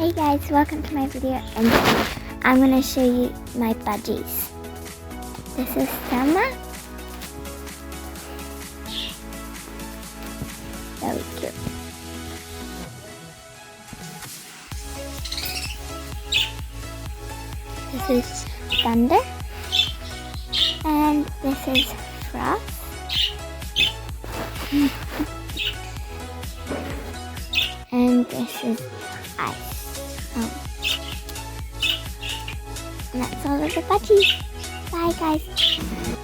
Hey guys, welcome to my video, and I'm going to show you my budgies. This is Summer. Very cute. This is Thunder. And this is Frost. And this is Ice. And that's all of the budgies. Bye guys.